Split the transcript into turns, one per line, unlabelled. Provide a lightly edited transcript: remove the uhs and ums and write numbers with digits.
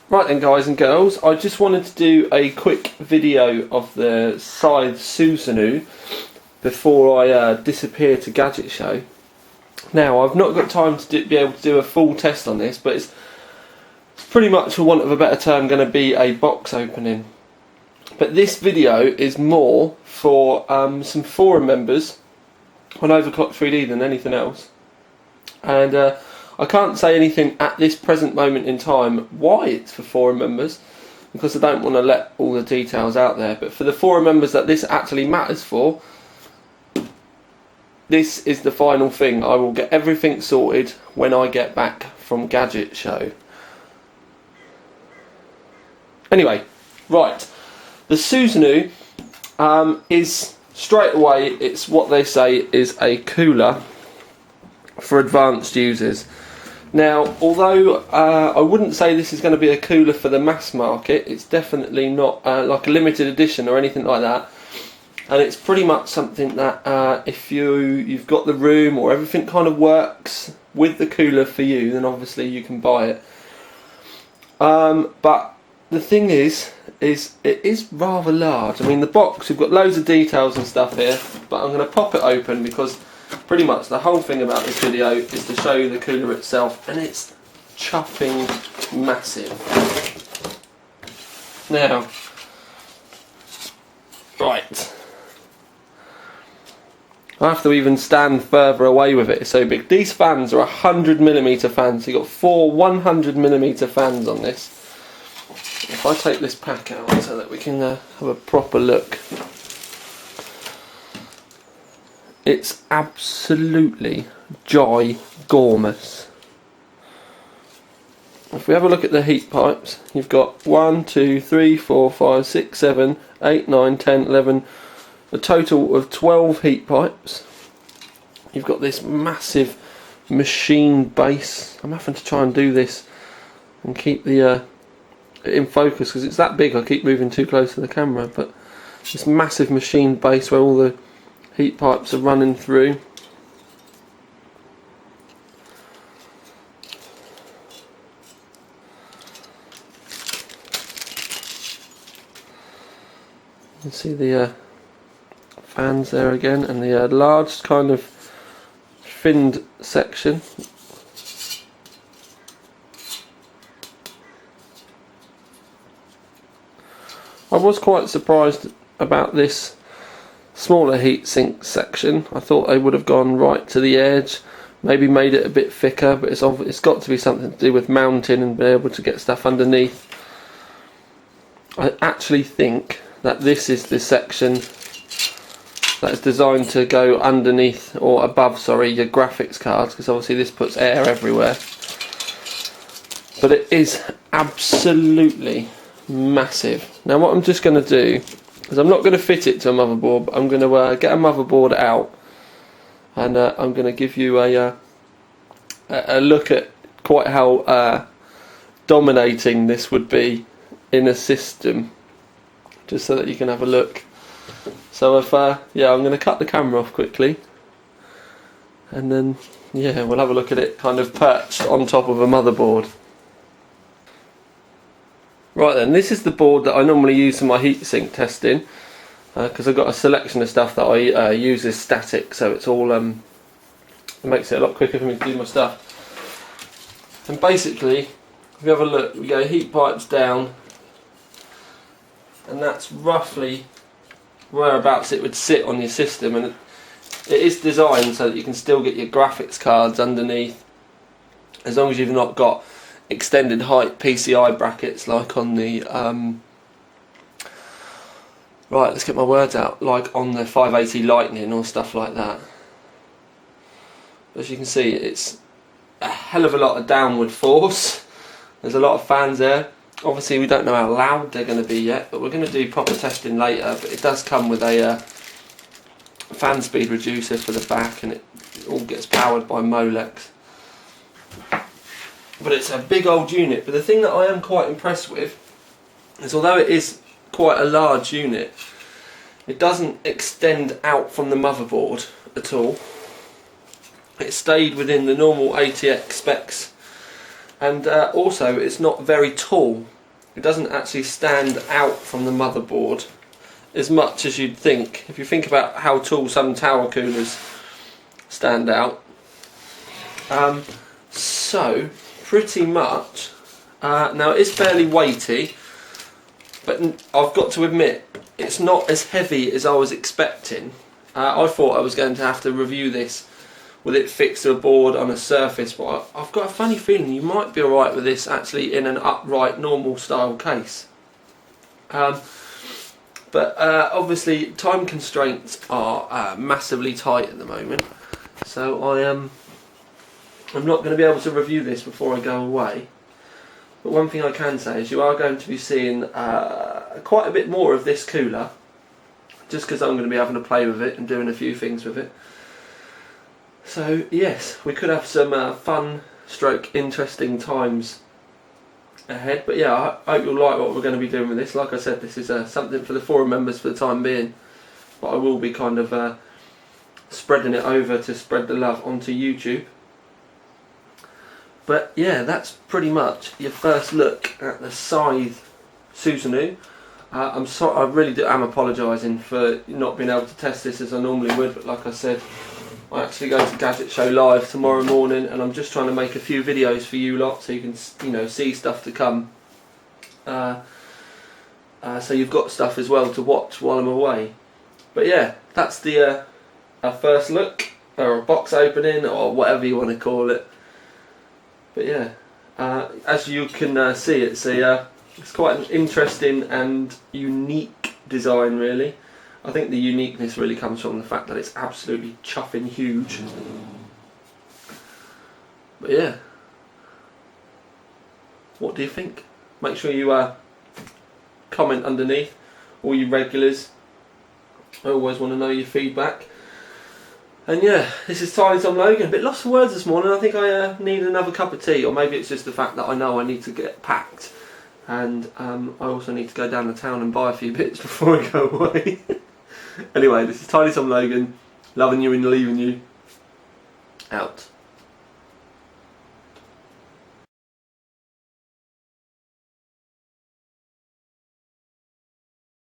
Right then guys and girls, I just wanted to do a quick video of the Scythe Susanoo before I disappear to Gadget Show. Now I've not got time to be able to do a full test on this, but it's pretty much, for want of a better term, going to be a box opening. But this video is more for some forum members on Overclock 3D than anything else. And I can't say anything at this present moment in time why it's for forum members, because I don't want to let all the details out there. But for the forum members that this actually matters for, this is the final thing. I will get everything sorted when I get back from Gadget Show. Anyway, right, the Susanoo is straight away, it's what they say is a cooler for advanced users. Now, although I wouldn't say this is going to be a cooler for the mass market, it's definitely not like a limited edition or anything like that. And it's pretty much something that if you've got the room or everything kind of works with the cooler for you, then obviously you can buy it. But the thing is it is rather large. I mean, the box, we've got loads of details and stuff here, but I'm going to pop it open because pretty much the whole thing about this video is to show you the cooler itself, and it's chuffing massive. Now, right, I have to even stand further away with it, it's so big. These fans are 100mm fans, so you've got 4 100mm fans on this. If I take this pack out so that we can have a proper look, it's absolutely ginormous. If we have a look at the heat pipes, you've got 1, 2, 3, 4, 5, 6, 7, 8, 9, 10, 11, a total of 12 heat pipes. You've got this massive machine base. I'm having to try and do this and keep the in focus because it's that big. I keep moving too close to the camera, but this massive machine base where all the heat pipes are running through. You can see the fans there again, and the large kind of finned section. I was quite surprised about this smaller heatsink section. I thought they would have gone right to the edge, maybe made it a bit thicker, but it's got to be something to do with mounting and being able to get stuff underneath. I actually think that this is the section that is designed to go underneath, or above, sorry, your graphics cards, because obviously this puts air everywhere. But it is absolutely massive. Now what I'm just going to do is, I'm not going to fit it to a motherboard, but I'm going to get a motherboard out, and I'm going to give you a look at quite how dominating this would be in a system, just so that you can have a look. So if yeah, I'm going to cut the camera off quickly, and then yeah, we'll have a look at it kind of perched on top of a motherboard. Right then, this is the board that I normally use for my heatsink testing, because I've got a selection of stuff that I use as static, so it's all it makes it a lot quicker for me to do my stuff. And basically, if you have a look, we go heat pipes down, and that's roughly whereabouts it would sit on your system, and it is designed so that you can still get your graphics cards underneath, as long as you've not got extended height PCI brackets like on the right, let's get my words out, like on the 580 Lightning or stuff like that. As you can see, it's a hell of a lot of downward force. There's a lot of fans there. Obviously we don't know how loud they're going to be yet, but we're going to do proper testing later. But it does come with a fan speed reducer for the back, and it all gets powered by Molex. But it's a big old unit. But the thing that I am quite impressed with is, although it is quite a large unit, it doesn't extend out from the motherboard at all. It stayed within the normal ATX specs, and also it's not very tall. it doesn't actually stand out from the motherboard as much as you'd think. If you think about how tall some tower coolers stand out. So pretty much, now it is fairly weighty, but I've got to admit it's not as heavy as I was expecting. I thought I was going to have to review this with it fixed to a board on a surface, but I've got a funny feeling you might be alright with this actually in an upright normal style case. But obviously time constraints are massively tight at the moment, so I'm not going to be able to review this before I go away. But one thing I can say is you are going to be seeing quite a bit more of this cooler, just because I'm going to be having to play with it and doing a few things with it. So yes, we could have some fun stroke interesting times ahead. But yeah, I hope you'll like what we're going to be doing with this. Like I said, this is something for the forum members for the time being, but I will be kind of spreading it over to spread the love onto YouTube. But yeah, that's pretty much your first look at the Scythe Susanoo. I'm sorry, I really am apologising for not being able to test this as I normally would, but like I said, I actually go to Gadget Show Live tomorrow morning, and I'm just trying to make a few videos for you lot so you can, you know, see stuff to come. So you've got stuff as well to watch while I'm away. But yeah, that's the first look, or a box opening, or whatever you want to call it. But yeah, as you can see, it's quite an interesting and unique design, really. I think the uniqueness really comes from the fact that it's absolutely chuffing huge. But yeah, what do you think? Make sure you comment underneath, all you regulars. I always want to know your feedback. And yeah, this is Tiny Tom Logan. A bit lost for words this morning. I think I need another cup of tea, or maybe it's just the fact that I know I need to get packed, and I also need to go down to town and buy a few bits before I go away. Anyway, this is Tiny Tom Logan, loving you and leaving you. Out.